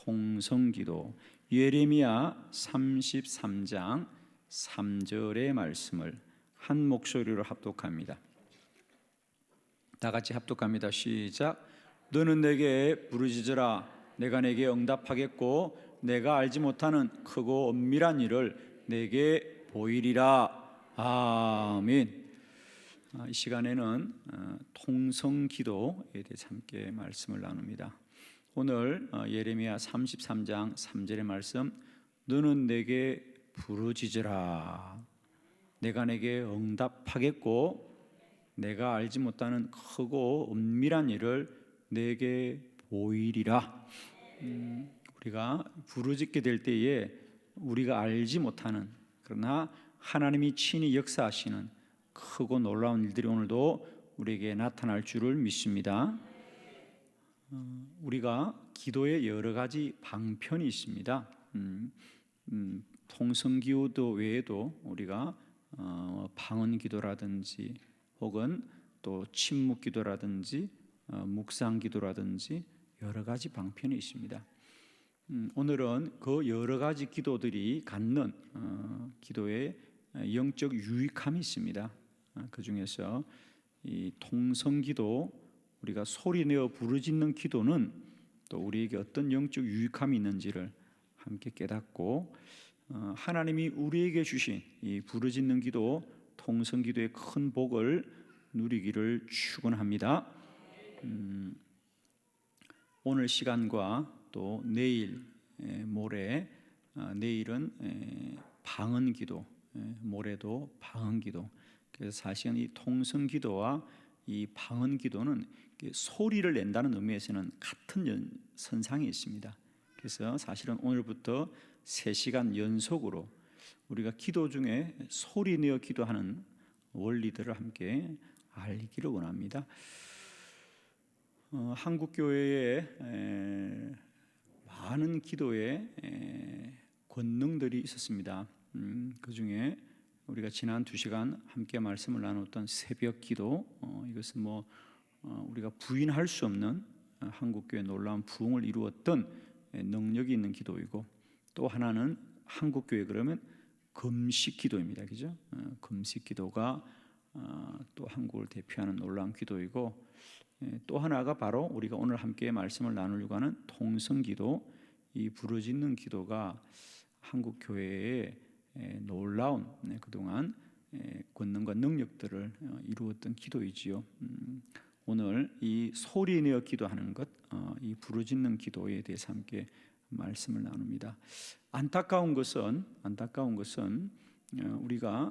통성기도 예레미야 33장 3절의 말씀을 한 목소리로 합독합니다. 다 같이 합독합니다. 시작. 너는 내게 부르짖으라. 내가 내게 응답하겠고 내가 알지 못하는 크고 엄밀한 일을 내게 보이리라. 아멘. 이 시간에는 통성기도에 대해서 함께 말씀을 나눕니다. 오늘 예레미야 33장 3절의 말씀, 너는 내게 부르짖으라. 내가 내게 응답하겠고 내가 알지 못하는 크고 은밀한 일을 내게 보이리라. 우리가 부르짖게 될 때에 우리가 알지 못하는, 그러나 하나님이 친히 역사하시는 크고 놀라운 일들이 오늘도 우리에게 나타날 줄을 믿습니다. 우리가 기도에 여러 가지 방편이 있습니다. 통성기도 외에도 우리가 방언기도라든지 혹은 또 침묵기도라든지 묵상기도라든지 여러 가지 방편이 있습니다. 오늘은 그 여러 가지 기도들이 갖는 기도의 영적 유익함이 있습니다. 그 중에서 이 통성기도, 우리가 소리내어 부르짖는 기도는 또 우리에게 어떤 영적 유익함이 있는지를 함께 깨닫고, 하나님이 우리에게 주신 이 부르짖는 기도, 통성기도의 큰 복을 누리기를 축원합니다. 오늘 시간과 또 내일, 모레, 내일은 방언기도, 모레도 방언기도. 그래서 사실은 이 통성기도와 이 방언기도는 소리를 낸다는 의미에서는 같은 선상에 있습니다. 그래서 사실은 오늘부터 3시간 연속으로 우리가 기도 중에 소리내어 기도하는 원리들을 함께 알기를 원합니다. 한국 교회에 많은 기도의 권능들이 있었습니다. 그 중에 우리가 지난 2시간 함께 말씀을 나눴던 새벽 기도, 이것은 우리가 부인할 수 없는 한국 교회의 놀라운 부흥을 이루었던 능력이 있는 기도이고, 또 하나는 한국 교회 그러면 금식 기도입니다. 그죠? 금식 기도가 또 한국을 대표하는 놀라운 기도이고, 또 하나가 바로 우리가 오늘 함께 말씀을 나누려고 하는 통성기도, 이 부르짖는 기도가 한국 교회의 놀라운 그동안 권능과 능력들을 이루었던 기도이지요. 오늘 이 소리내어 기도하는 것, 이 부르짖는 기도에 대해서 함께 말씀을 나눕니다. 안타까운 것은 우리가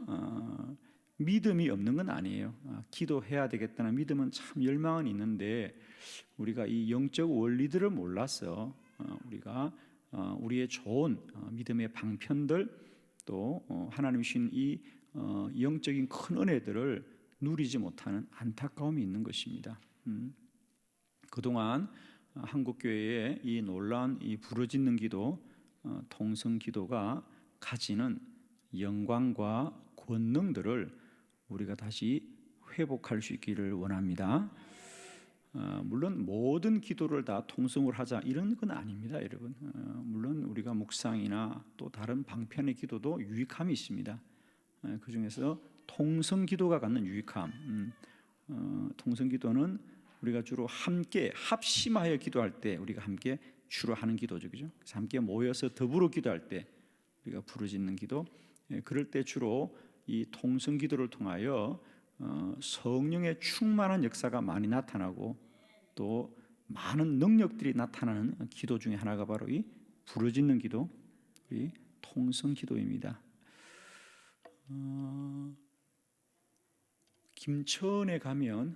믿음이 없는 건 아니에요. 기도해야 되겠다는 믿음은 참 열망은 있는데, 우리가 이 영적 원리들을 몰라서 우리가 우리의 좋은 믿음의 방편들, 또 하나님이 주신 이 영적인 큰 은혜들을 누리지 못하는 안타까움이 있는 것입니다. 그동안 한국 교회의 이 놀라운 이 부르짖는 기도, 통성기도가 가지는 영광과 권능들을 우리가 다시 회복할 수 있기를 원합니다. 물론 모든 기도를 다 통성으로 하자 이런 건 아닙니다, 여러분. 물론 우리가 묵상이나 또 다른 방편의 기도도 유익함이 있습니다. 그 중에서 통성기도가 갖는 유익함, 통성기도는 우리가 주로 함께 합심하여 기도할 때 우리가 함께 주로 하는 기도죠, 그죠? 그래서 함께 모여서 더불어 기도할 때 우리가 부르짖는 기도, 그럴 때 주로 이 통성기도를 통하여 성령의 충만한 역사가 많이 나타나고, 또 많은 능력들이 나타나는 기도 중에 하나가 바로 이 부르짖는 기도, 이 통성기도입니다. 김천에 가면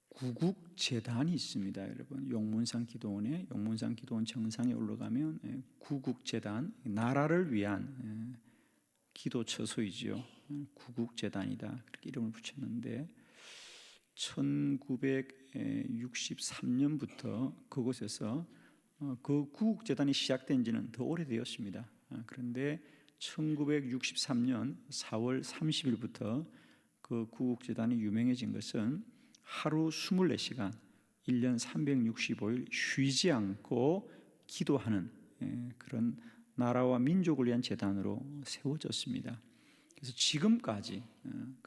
구국재단이 있습니다, 여러분. 용문산 기도원에, 용문산 기도원 정상에 올라가면 구국재단, 나라를 위한 기도 처소이지요. 구국재단이다, 그렇게 이름을 붙였는데 1963년부터 그곳에서 그 구국재단이 시작된 지는 더 오래되었습니다. 그런데 1963년 4월 30일부터 그 구국재단이 유명해진 것은 하루 24시간 1년 365일 쉬지 않고 기도하는 그런 나라와 민족을 위한 재단으로 세워졌습니다. 그래서 지금까지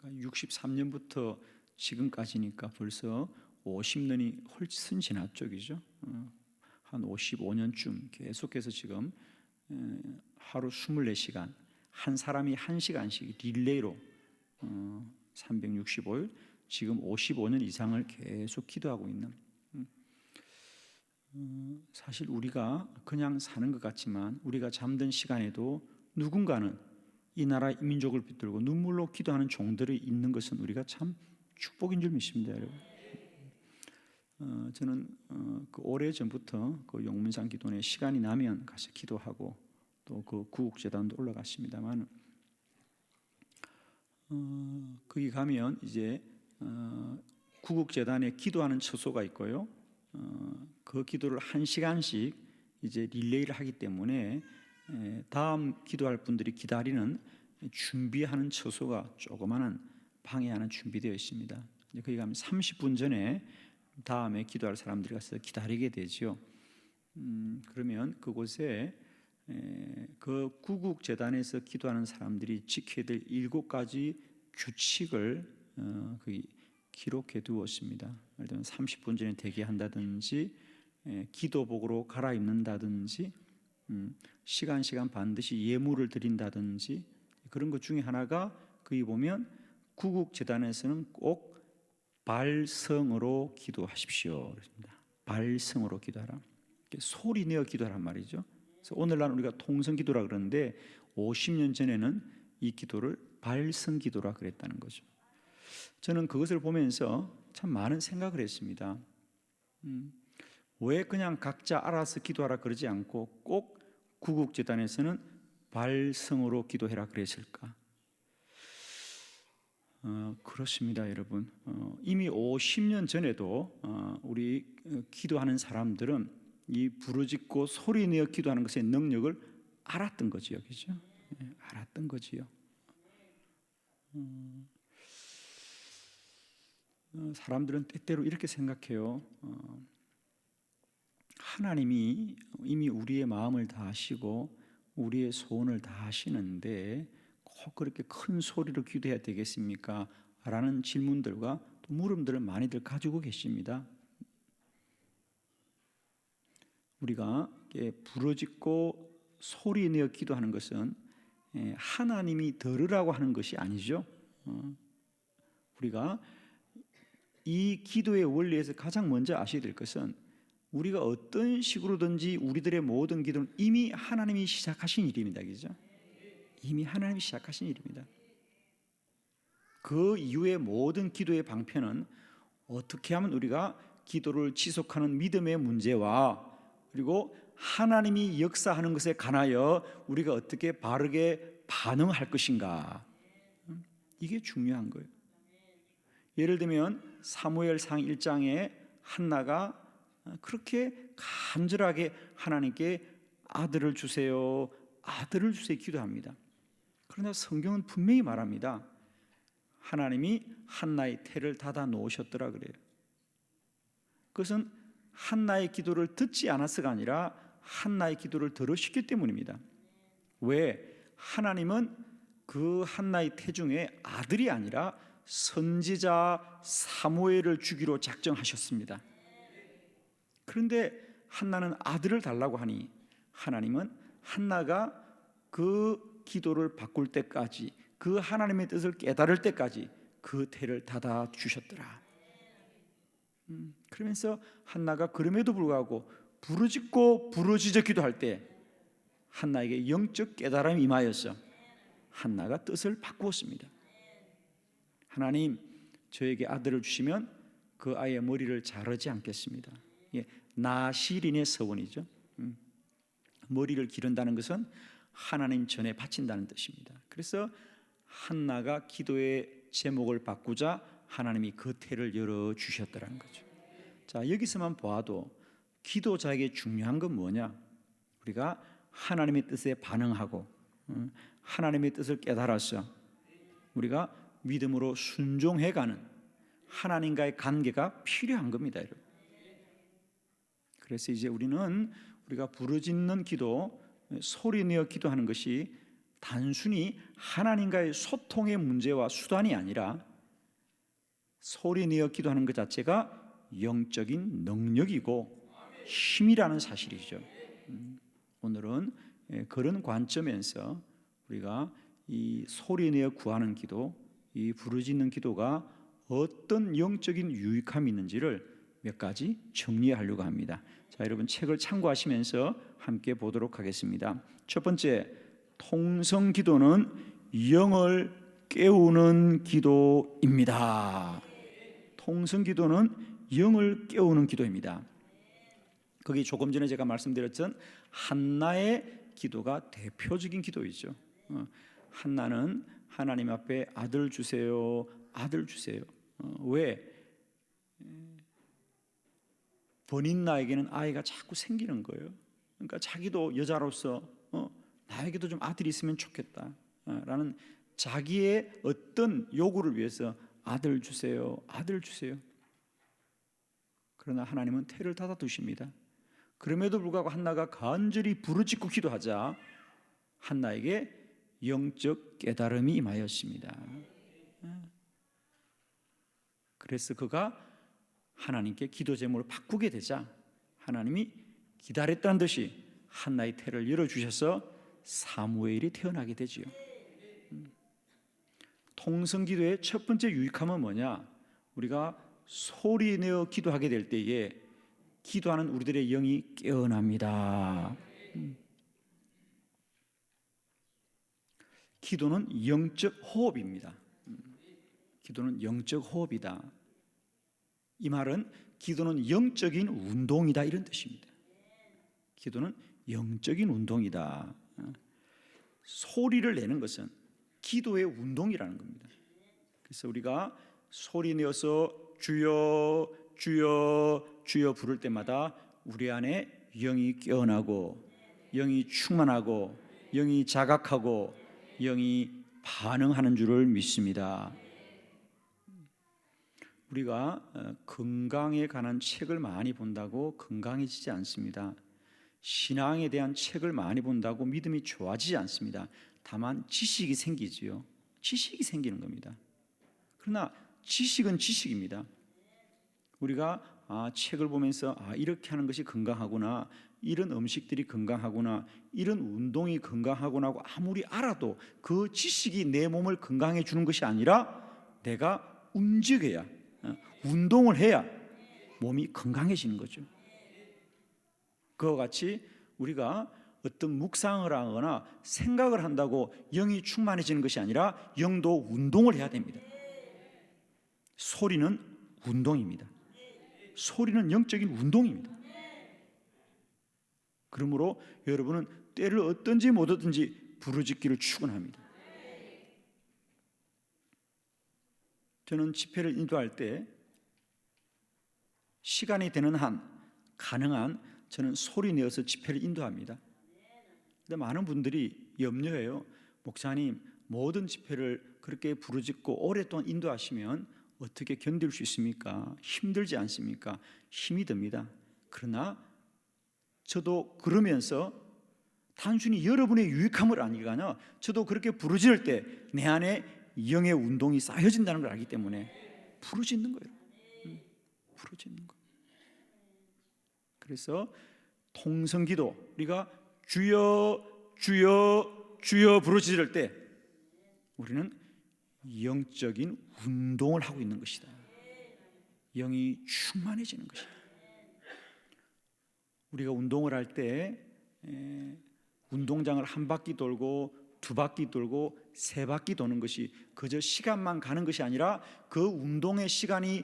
63년부터 지금까지니까 벌써 50년이 훨씬 지났죠, 그죠? 한 55년쯤 계속해서 지금 하루 24시간 한 사람이 1시간씩 릴레이로 365일 지금 55년 이상을 계속 기도하고 있는, 사실 우리가 그냥 사는 것 같지만 우리가 잠든 시간에도 누군가는 이 나라 이 민족을 붙들고 눈물로 기도하는 종들이 있는 것은 우리가 참 축복인 줄 믿습니다, 여러분. 저는 그 오래 전부터 그 용문산 기도원에 시간이 나면 가서 기도하고 또 그 구국재단도 올라갔습니다만, 거기 가면 이제 구국재단에 기도하는 처소가 있고요. 그 기도를 1시간씩 이제 릴레이를 하기 때문에 다음 기도할 분들이 기다리는 준비하는 처소가 조그마한 방에 하나 준비되어 있습니다. 거기 가면 30분 전에 다음에 기도할 사람들이 가서 기다리게 되죠. 그러면 그곳에 그 구국재단에서 기도하는 사람들이 지켜야 될 7가지 규칙을 거기 기록해 두었습니다. 예를 들면 30분 전에 대기한다든지, 기도복으로 갈아입는다든지, 시간 반드시 예물을 드린다든지, 그런 것 중에 하나가 거기 보면 구국재단에서는 꼭 발성으로 기도하십시오. 그렇습니다. 발성으로 기도하라. 소리 내어 기도하란 말이죠. 그래서 오늘날 우리가 통성기도라 그러는데 50년 전에는 이 기도를 발성기도라 그랬다는 거죠. 저는 그것을 보면서 참 많은 생각을 했습니다. 왜 그냥 각자 알아서 기도하라 그러지 않고 꼭 구국재단에서는 발성으로 기도해라 그랬을까? 그렇습니다, 여러분. 이미 50년 전에도 우리 기도하는 사람들은 이 부르짖고 소리내어 기도하는 것의 능력을 알았던 거지요, 그죠? 알았던 거지요. 사람들은 때때로 이렇게 생각해요. 하나님이 이미 우리의 마음을 다 아시고 우리의 소원을 다 아시는데 꼭 그렇게 큰 소리로 기도해야 되겠습니까? 라는 질문들과 또 물음들을 많이들 가지고 계십니다. 우리가 부르짖고 소리내어 기도하는 것은 하나님이 들으라고 하는 것이 아니죠. 우리가 이 기도의 원리에서 가장 먼저 아셔야 될 것은 우리가 어떤 식으로든지 우리들의 모든 기도는 이미 하나님이 시작하신 일입니다. 그죠? 이미 하나님이 시작하신 일입니다. 그 이후의 모든 기도의 방편은 어떻게 하면 우리가 기도를 지속하는 믿음의 문제와 그리고 하나님이 역사하는 것에 관하여 우리가 어떻게 바르게 반응할 것인가, 이게 중요한 거예요. 예를 들면 사무엘상 1장에 한나가 그렇게 간절하게 하나님께 아들을 주세요, 아들을 주세요 기도합니다. 그러나 성경은 분명히 말합니다. 하나님이 한나의 태를 닫아 놓으셨더라 그래요. 그것은 한나의 기도를 듣지 않아서가 아니라 한나의 기도를 들으셨기 때문입니다. 왜? 하나님은 그 한나의 태 중에 아들이 아니라 선지자 사무엘을 주기로 작정하셨습니다. 그런데 한나는 아들을 달라고 하니 하나님은 한나가 그 기도를 바꿀 때까지, 그 하나님의 뜻을 깨달을 때까지 그 태를 닫아 주셨더라. 그러면서 한나가 그럼에도 불구하고 부르짖고 부르짖어 기도할 때 한나에게 영적 깨달음이 임하여서 한나가 뜻을 바꾸었습니다. 하나님, 저에게 아들을 주시면 그 아이의 머리를 자르지 않겠습니다. 나실인의 서원이죠. 머리를 기른다는 것은 하나님 전에 바친다는 뜻입니다. 그래서 한나가 기도의 제목을 바꾸자 하나님이 그 태를 열어주셨더라는 거죠. 자, 여기서만 보아도 기도자에게 중요한 건 뭐냐? 우리가 하나님의 뜻에 반응하고 하나님의 뜻을 깨달아서 우리가 믿음으로 순종해가는 하나님과의 관계가 필요한 겁니다, 여러분. 그래서 이제 우리가 부르짖는 기도, 소리내어 기도하는 것이 단순히 하나님과의 소통의 문제와 수단이 아니라 소리내어 기도하는 것 자체가 영적인 능력이고 힘이라는 사실이죠. 오늘은 그런 관점에서 우리가 이 소리내어 구하는 기도, 이 부르짖는 기도가 어떤 영적인 유익함이 있는지를 몇 가지 정리하려고 합니다. 자, 여러분 책을 참고하시면서 함께 보도록 하겠습니다. 첫 번째, 통성 기도는 영을 깨우는 기도입니다. 통성 기도는 영을 깨우는 기도입니다. 거기 조금 전에 제가 말씀드렸던 한나의 기도가 대표적인 기도이죠. 한나는 하나님 앞에 아들 주세요, 아들 주세요. 왜? 버닌나에게는 아이가 자꾸 생기는 거예요. 그러니까 자기도 여자로서 나에게도 좀 아들이 있으면 좋겠다 라는 자기의 어떤 요구를 위해서 아들 주세요, 아들 주세요. 그러나 하나님은 태를 닫아 두십니다. 그럼에도 불구하고 한나가 간절히 부르짖고 기도하자 한나에게 영적 깨달음이 임하였습니다. 그래서 그가 하나님께 기도 제목을 바꾸게 되자 하나님이 기다렸다는 듯이 한나의 태를 열어주셔서 사무엘이 태어나게 되지요. 통성기도의 첫 번째 유익함은 뭐냐? 우리가 소리내어 기도하게 될 때에 기도하는 우리들의 영이 깨어납니다. 기도는 영적 호흡입니다. 기도는 영적 호흡이다. 이 말은 기도는 영적인 운동이다 이런 뜻입니다. 기도는 영적인 운동이다. 소리를 내는 것은 기도의 운동이라는 겁니다. 그래서 우리가 소리 내어서 주여 주여 주여 부를 때마다 우리 안에 영이 깨어나고 영이 충만하고 영이 자각하고 영이 반응하는 줄을 믿습니다. 우리가 건강에 관한 책을 많이 본다고 건강해지지 않습니다. 신앙에 대한 책을 많이 본다고 믿음이 좋아지지 않습니다. 다만 지식이 생기지요. 지식이 생기는 겁니다. 그러나 지식은 지식입니다. 우리가 책을 보면서 이렇게 하는 것이 건강하구나, 이런 음식들이 건강하구나, 이런 운동이 건강하구나 하고 아무리 알아도 그 지식이 내 몸을 건강해 주는 것이 아니라 내가 움직여야, 운동을 해야 몸이 건강해지는 거죠. 그와 같이 우리가 어떤 묵상을 하거나 생각을 한다고 영이 충만해지는 것이 아니라 영도 운동을 해야 됩니다. 소리는 운동입니다. 소리는 영적인 운동입니다. 그러므로 여러분은 때를 얻든지 못 얻든지 부르짖기를 축원합니다. 저는 집회를 인도할 때 시간이 되는 한 가능한 저는 소리 내어서 집회를 인도합니다. 근데 많은 분들이 염려해요. 목사님, 모든 집회를 그렇게 부르짖고 오랫동안 인도하시면 어떻게 견딜 수 있습니까? 힘들지 않습니까? 힘이 듭니다. 그러나 저도 그러면서 단순히 여러분의 유익함을 아니거나 저도 그렇게 부르짖을 때 내 안에 영의 운동이 쌓여진다는 걸 알기 때문에 부르짖는 거예요. 부르짖는 거예요. 그래서 통성기도, 우리가 주여 주여 주여 부르짖을 때 우리는 영적인 운동을 하고 있는 것이다. 영이 충만해지는 것이다. 우리가 운동을 할 때 운동장을 한 바퀴 돌고 두 바퀴 돌고 세 바퀴 도는 것이 그저 시간만 가는 것이 아니라 그 운동의 시간이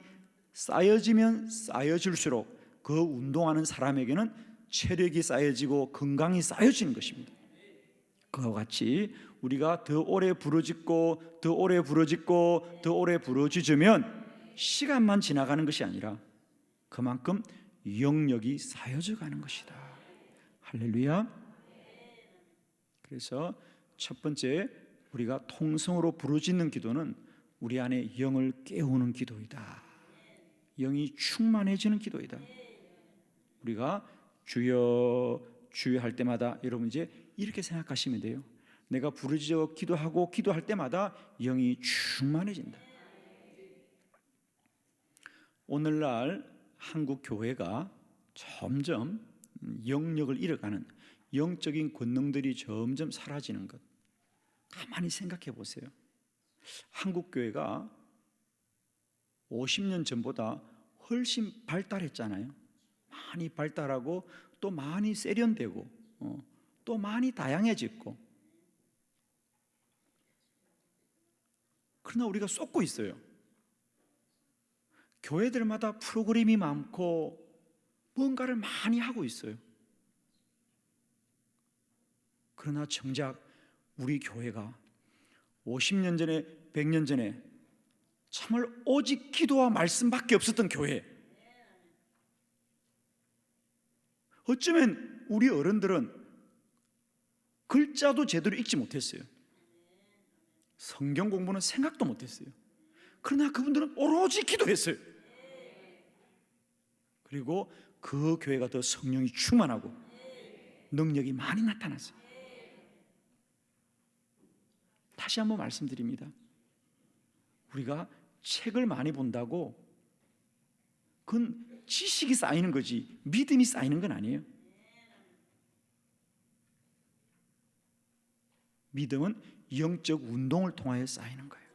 쌓여지면 쌓여질수록 그 운동하는 사람에게는 체력이 쌓여지고 건강이 쌓여지는 것입니다. 그와 같이 우리가 더 오래 부르짖고 더 오래 부르짖고 더 오래 부르짖으면 시간만 지나가는 것이 아니라 그만큼 영역이 쌓여져 가는 것이다. 할렐루야. 그래서 첫 번째 우리가 통성으로 부르짖는 기도는 우리 안에 영을 깨우는 기도이다. 영이 충만해지는 기도이다. 우리가 주여 주여 할 때마다 여러분 이제 이렇게 생각하시면 돼요. 내가 부르짖어 기도하고 기도할 때마다 영이 충만해진다. 오늘날 한국 교회가 점점 영역을 잃어가는, 영적인 권능들이 점점 사라지는 것, 가만히 생각해 보세요. 한국 교회가 50년 전보다 훨씬 발달했잖아요. 많이 발달하고 또 많이 세련되고 또 많이 다양해졌고, 그러나 우리가 쏟고 있어요. 교회들마다 프로그램이 많고 뭔가를 많이 하고 있어요. 그러나 정작 우리 교회가 50년 전에 100년 전에 정말 오직 기도와 말씀밖에 없었던 교회, 어쩌면 우리 어른들은 글자도 제대로 읽지 못했어요. 성경 공부는 생각도 못했어요. 그러나 그분들은 오로지 기도했어요. 그리고 그 교회가 더 성령이 충만하고 능력이 많이 나타났어요. 다시 한번 말씀드립니다. 우리가 책을 많이 본다고 그건 지식이 쌓이는 거지 믿음이 쌓이는 건 아니에요. 믿음은 영적 운동을 통하여 쌓이는 거예요.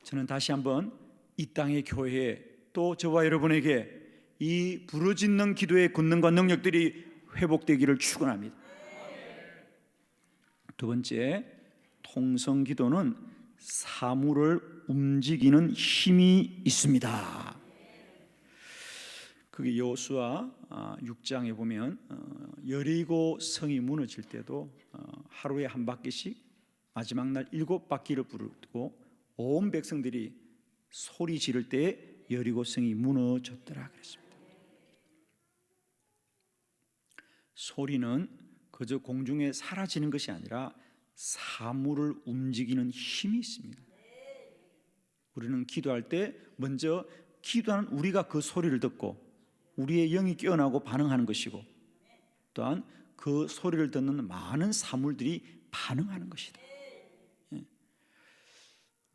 저는 다시 한번 이 땅의 교회에 또 저와 여러분에게 이 부르짖는 기도의 권능과 능력들이 회복되기를 축원합니다. 두 번째, 통성 기도는 사물을 움직이는 힘이 있습니다. 그게 여호수아 6장에 보면 여리고 성이 무너질 때도 하루에 한 바퀴씩 마지막 날 7바퀴를 부르고 온 백성들이 소리 지를 때 여리고 성이 무너졌더라 그랬습니다. 소리는 그저 공중에 사라지는 것이 아니라 사물을 움직이는 힘이 있습니다. 우리는 기도할 때 먼저 기도하는 우리가 그 소리를 듣고 우리의 영이 깨어나고 반응하는 것이고, 또한 그 소리를 듣는 많은 사물들이 반응하는 것이다.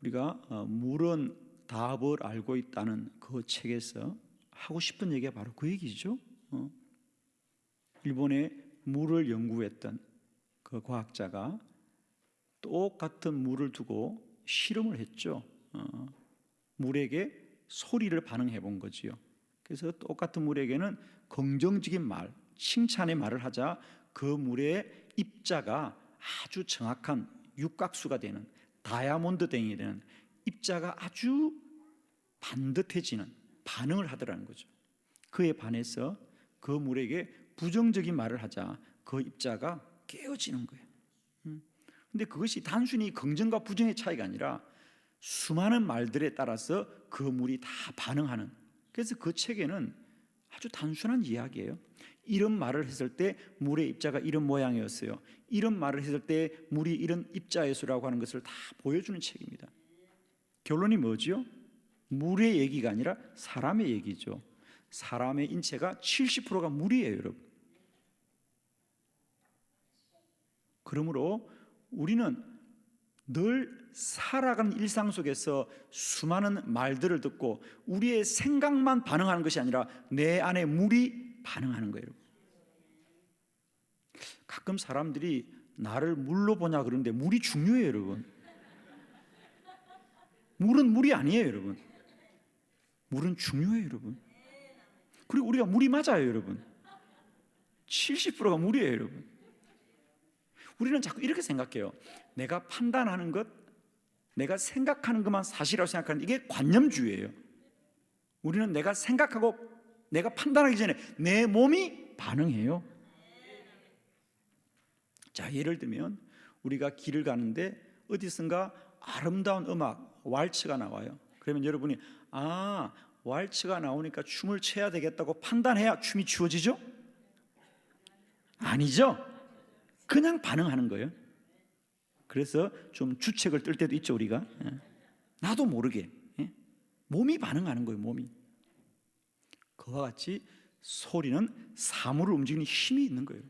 우리가 물은 답을 알고 있다는 그 책에서 하고 싶은 얘기가 바로 그 얘기죠. 일본의 물을 연구했던 그 과학자가 똑같은 물을 두고 실험을 했죠. 물에게 소리를 반응해 본 거지요. 그래서 똑같은 물에게는 긍정적인 말, 칭찬의 말을 하자 그 물의 입자가 아주 정확한 육각수가 되는, 다이아몬드 댕이 되는 입자가 아주 반듯해지는 반응을 하더라는 거죠. 그에 반해서 그 물에게 부정적인 말을 하자 그 입자가 깨어지는 거예요. 근데 그것이 단순히 긍정과 부정의 차이가 아니라 수많은 말들에 따라서 그 물이 다 반응하는, 그래서 그 책에는 아주 단순한 이야기예요. 이런 말을 했을 때 물의 입자가 이런 모양이었어요. 이런 말을 했을 때 물이 이런 입자였으라고 하는 것을 다 보여주는 책입니다. 결론이 뭐지요? 물의 얘기가 아니라 사람의 얘기죠. 사람의 인체가 70%가 물이에요, 여러분. 그러므로 우리는 늘 살아가는 일상 속에서 수많은 말들을 듣고 우리의 생각만 반응하는 것이 아니라 내 안에 물이 반응하는 거예요. 가끔 사람들이 나를 물로 보냐 그러는데 물이 중요해요, 여러분. 물은 물이 아니에요, 여러분. 물은 중요해요, 여러분. 그리고 우리가 물이 맞아요, 여러분. 70%가 물이에요, 여러분. 우리는 자꾸 이렇게 생각해요. 내가 판단하는 것, 내가 생각하는 것만 사실이라고 생각하는 이게 관념주의예요. 우리는 내가 생각하고 내가 판단하기 전에 내 몸이 반응해요. 자, 예를 들면 우리가 길을 가는데 어디선가 아름다운 음악, 왈츠가 나와요. 그러면 여러분이 왈츠가 나오니까 춤을 춰야 되겠다고 판단해야 춤이 추어지죠? 아니죠. 그냥 반응하는 거예요. 그래서 좀 주책을 뜰 때도 있죠, 우리가. 나도 모르게 몸이 반응하는 거예요, 몸이. 그와 같이 소리는 사물을 움직이는 힘이 있는 거예요.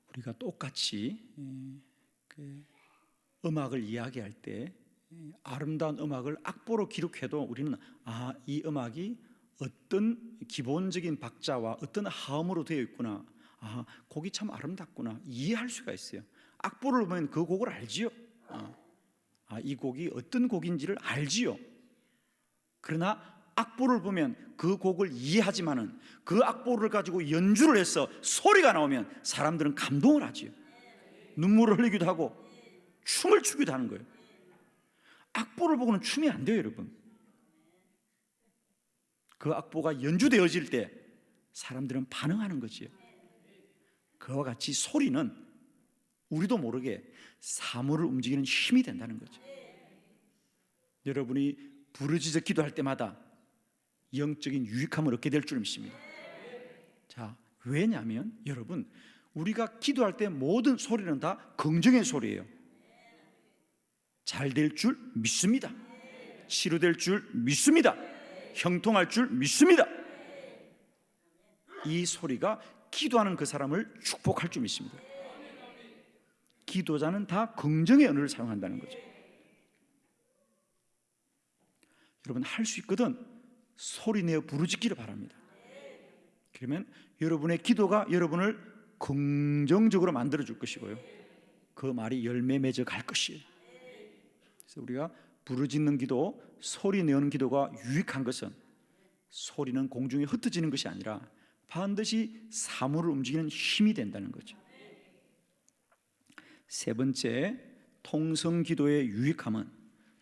우리가 똑같이 음악을 이야기할 때 아름다운 음악을 악보로 기록해도 우리는 이 음악이 어떤 기본적인 박자와 어떤 하음으로 되어 있구나, 곡이 참 아름답구나 이해할 수가 있어요. 악보를 보면 그 곡을 알지요. 이 곡이 어떤 곡인지를 알지요. 그러나 악보를 보면 그 곡을 이해하지만은 그 악보를 가지고 연주를 해서 소리가 나오면 사람들은 감동을 하지요. 눈물을 흘리기도 하고 춤을 추기도 하는 거예요. 악보를 보고는 춤이 안 돼요, 여러분. 그 악보가 연주되어질 때 사람들은 반응하는 거지요. 그와 같이 소리는 우리도 모르게 사물을 움직이는 힘이 된다는 거죠. 여러분이 부르짖어 기도할 때마다 영적인 유익함을 얻게 될 줄 믿습니다. 자, 왜냐하면 여러분, 우리가 기도할 때 모든 소리는 다 긍정의 소리예요. 잘 될 줄 믿습니다. 치료될 줄 믿습니다. 형통할 줄 믿습니다. 이 소리가 기도하는 그 사람을 축복할 줄 믿습니다. 기도자는 다 긍정의 언어를 사용한다는 거죠. 여러분, 할 수 있거든 소리 내어 부르짖기를 바랍니다. 그러면 여러분의 기도가 여러분을 긍정적으로 만들어 줄 것이고요, 그 말이 열매 맺어 갈 것이에요. 그래서 우리가 부르짖는 기도, 소리 내는 기도가 유익한 것은 소리는 공중에 흩어지는 것이 아니라 반드시 사물을 움직이는 힘이 된다는 거죠. 세 번째, 통성기도의 유익함은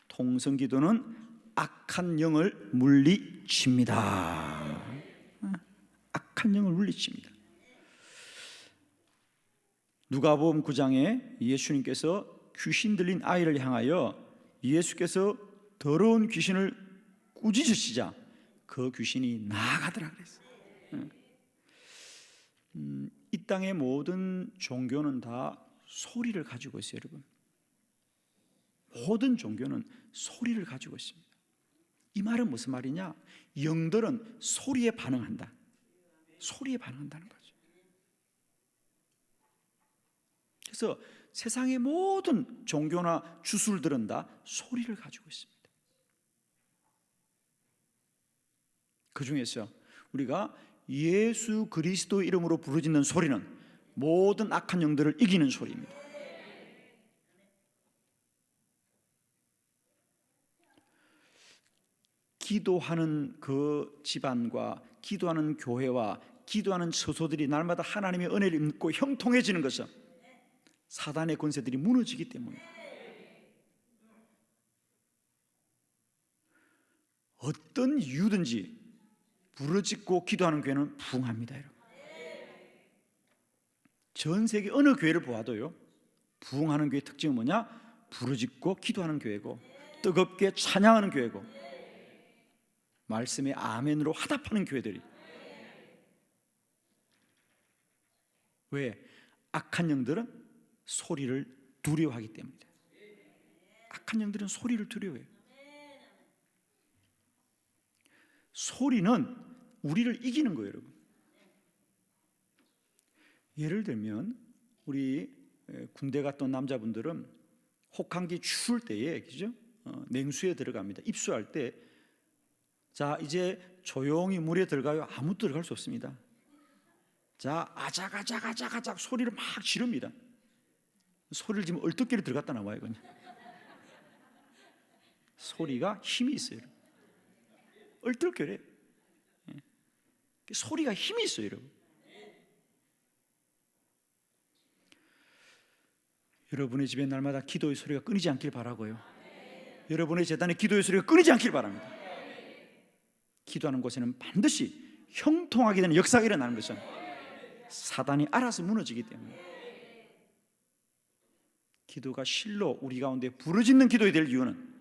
통성기도는 악한 영을 물리칩니다. 악한 영을 물리칩니다. 누가복음 9장에 예수님께서 귀신 들린 아이를 향하여 예수께서 더러운 귀신을 꾸짖으시자 그 귀신이 나가더라 그랬어요. 이 땅의 모든 종교는 다 소리를 가지고 있어요, 여러분. 모든 종교는 소리를 가지고 있습니다. 이 말은 무슨 말이냐? 영들은 소리에 반응한다. 소리에 반응한다는 거죠. 그래서 세상의 모든 종교나 주술들은 다 소리를 가지고 있습니다. 그 중에서 우리가 예수 그리스도 이름으로 부르짖는 소리는 모든 악한 영들을 이기는 소리입니다. 기도하는 그 집안과 기도하는 교회와 기도하는 처소들이 날마다 하나님의 은혜를 입고 형통해지는 것은 사단의 권세들이 무너지기 때문에, 어떤 이유든지 부르짖고 기도하는 교회는 부흥합니다, 여러분. 전 세계 어느 교회를 보아도요, 부흥하는 교회의 특징은 뭐냐? 부르짖고 기도하는 교회고, 뜨겁게 찬양하는 교회고, 말씀에 아멘으로 화답하는 교회들이. 왜? 악한 영들은 소리를 두려워하기 때문입니다. 악한 영들은 소리를 두려워해요. 소리는 우리를 이기는 거예요, 여러분. 예를 들면 우리 군대 갔던 남자분들은 혹한기 추울 때에, 그죠? 냉수에 들어갑니다. 입수할 때, 자, 이제 조용히 물에 들어가요. 아무도 들어갈 수 없습니다. 자, 아작아작 소리를 막 지릅니다. 소리를 지르면 얼떨결에 들어갔다 나와요, 그냥. 소리가 힘이 있어요. 얼떨결에. 소리가 힘이 있어요, 여러분. 여러분의 집에 날마다 기도의 소리가 끊이지 않길 바라고요. 여러분의 재단에 기도의 소리가 끊이지 않길 바랍니다. 기도하는 곳에는 반드시 형통하게 되는 역사가 일어나는 것은 사단이 알아서 무너지기 때문에, 기도가 실로 우리 가운데 부르짖는 기도가 될 이유는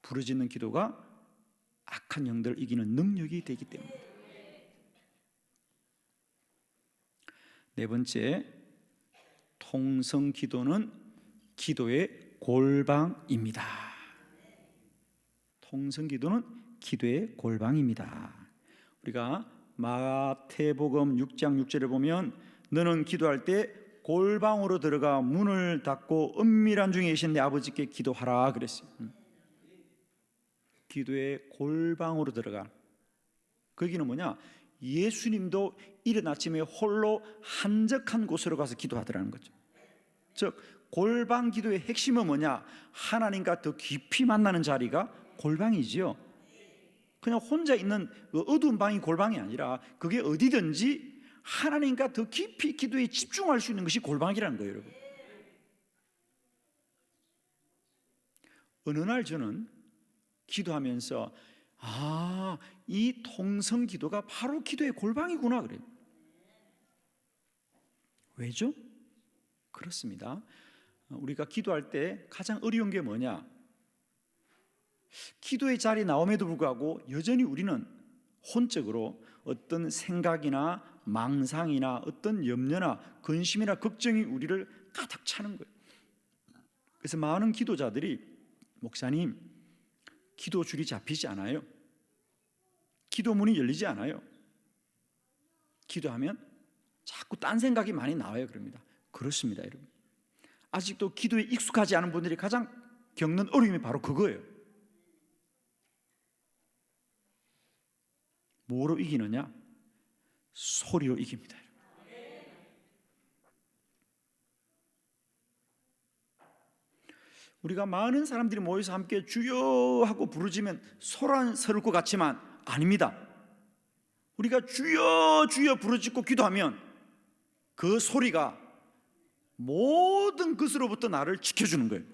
부르짖는 기도가 악한 영들을 이기는 능력이 되기 때문입니다. 네 번째, 통성 기도는 기도의 골방입니다. 통성기도는 기도의 골방입니다. 우리가 마태복음 6장 6절에 보면 너는 기도할 때 골방으로 들어가 문을 닫고 은밀한 중에 계신 내 아버지께 기도하라 그랬어요. 기도의 골방으로 들어가. 거기는 뭐냐? 예수님도 이른 아침에 홀로 한적한 곳으로 가서 기도하더라는 거죠. 즉 골방 기도의 핵심은 뭐냐? 하나님과 더 깊이 만나는 자리가 골방이지요. 그냥 혼자 있는 어두운 방이 골방이 아니라 그게 어디든지 하나님과 더 깊이 기도에 집중할 수 있는 것이 골방이라는 거예요, 여러분. 어느 날 저는 기도하면서 이 통성 기도가 바로 기도의 골방이구나 그래요. 왜죠? 그렇습니다. 우리가 기도할 때 가장 어려운 게 뭐냐? 기도의 자리에 나옴에도 불구하고 여전히 우리는 혼적으로 어떤 생각이나 망상이나 어떤 염려나 근심이나 걱정이 우리를 가득 차는 거예요. 그래서 많은 기도자들이 목사님, 기도 줄이 잡히지 않아요. 기도문이 열리지 않아요. 기도하면 자꾸 딴 생각이 많이 나와요. 그럽니다. 그렇습니다, 여러분. 아직도 기도에 익숙하지 않은 분들이 가장 겪는 어려움이 바로 그거예요. 뭐로 이기느냐? 소리로 이깁니다. 우리가 많은 사람들이 모여서 함께 주여 하고 부르짖으면 소란스러울 것 같지만 아닙니다. 우리가 주여 주여 부르짖고 기도하면 그 소리가 모든 것으로부터 나를 지켜주는 거예요.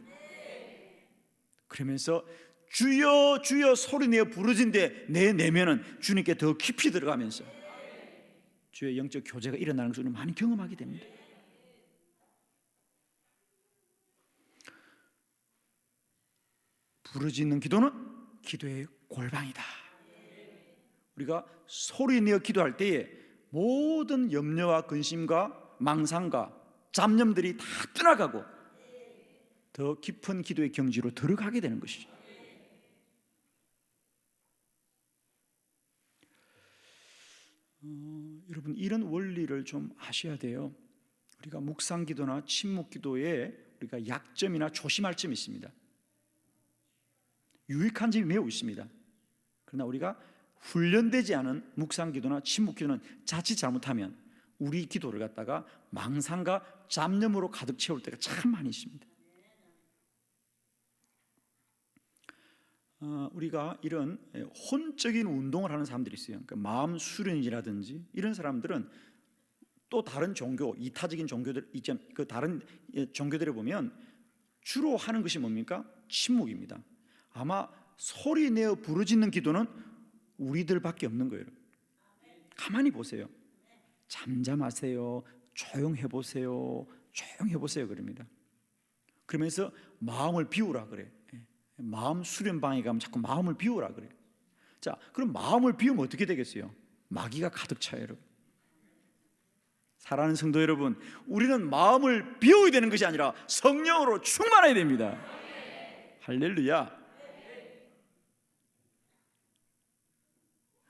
그러면서 주여 주여 소리내어 부르짖는데 내 내면은 주님께 더 깊이 들어가면서 주의 영적 교제가 일어나는 것을 많이 경험하게 됩니다. 부르짖는 기도는 기도의 골방이다. 우리가 소리내어 기도할 때에 모든 염려와 근심과 망상과 잡념들이 다 떠나가고 더 깊은 기도의 경지로 들어가게 되는 것이죠. 여러분, 이런 원리를 좀 아셔야 돼요. 우리가 묵상기도나 침묵기도에 우리가 약점이나 조심할 점이 있습니다. 유익한 점이 매우 있습니다. 그러나 우리가 훈련되지 않은 묵상기도나 침묵기도는 자칫 잘못하면 우리 기도를 갖다가 망상과 잡념으로 가득 채울 때가 참 많이 있습니다. 우리가 이런 혼적인 운동을 하는 사람들이 있어요. 그러니까 마음 수련이라든지 이런 사람들은 또 다른 종교, 이타적인 종교들 있죠. 그 다른 종교들에 보면 주로 하는 것이 뭡니까? 침묵입니다. 아마 소리 내어 부르짖는 기도는 우리들밖에 없는 거예요. 가만히 보세요. 잠잠하세요. 조용해 보세요. 조용해 보세요. 그럽니다. 그러면서 마음을 비우라 그래. 마음 수련방에 가면 자꾸 마음을 비우라 그래. 자, 그럼 마음을 비우면 어떻게 되겠어요? 마귀가 가득 차요, 여러분. 사랑하는 성도 여러분, 우리는 마음을 비워야 되는 것이 아니라 성령으로 충만해야 됩니다. 할렐루야.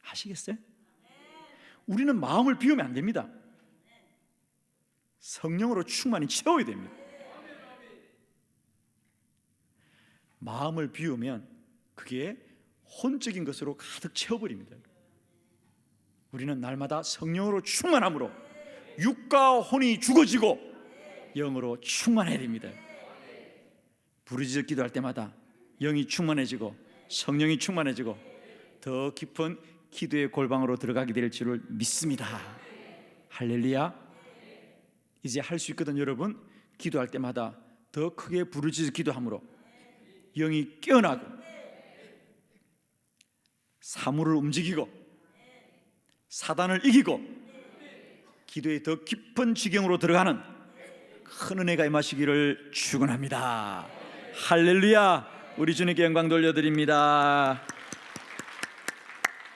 아시겠어요? 우리는 마음을 비우면 안 됩니다. 성령으로 충만히 채워야 됩니다. 마음을 비우면 그게 혼적인 것으로 가득 채워버립니다. 우리는 날마다 성령으로 충만함으로 육과 혼이 죽어지고 영으로 충만해야 됩니다. 부르짖어 기도할 때마다 영이 충만해지고 성령이 충만해지고 더 깊은 기도의 골방으로 들어가게 될 줄을 믿습니다. 할렐루야. 이제 할 수 있거든 여러분. 기도할 때마다 더 크게 부르짖어 기도함으로 영이 깨어나고 사물을 움직이고 사단을 이기고 기도의 더 깊은 지경으로 들어가는 큰 은혜가 임하시기를 축원합니다. 할렐루야. 우리 주님께 영광 돌려드립니다.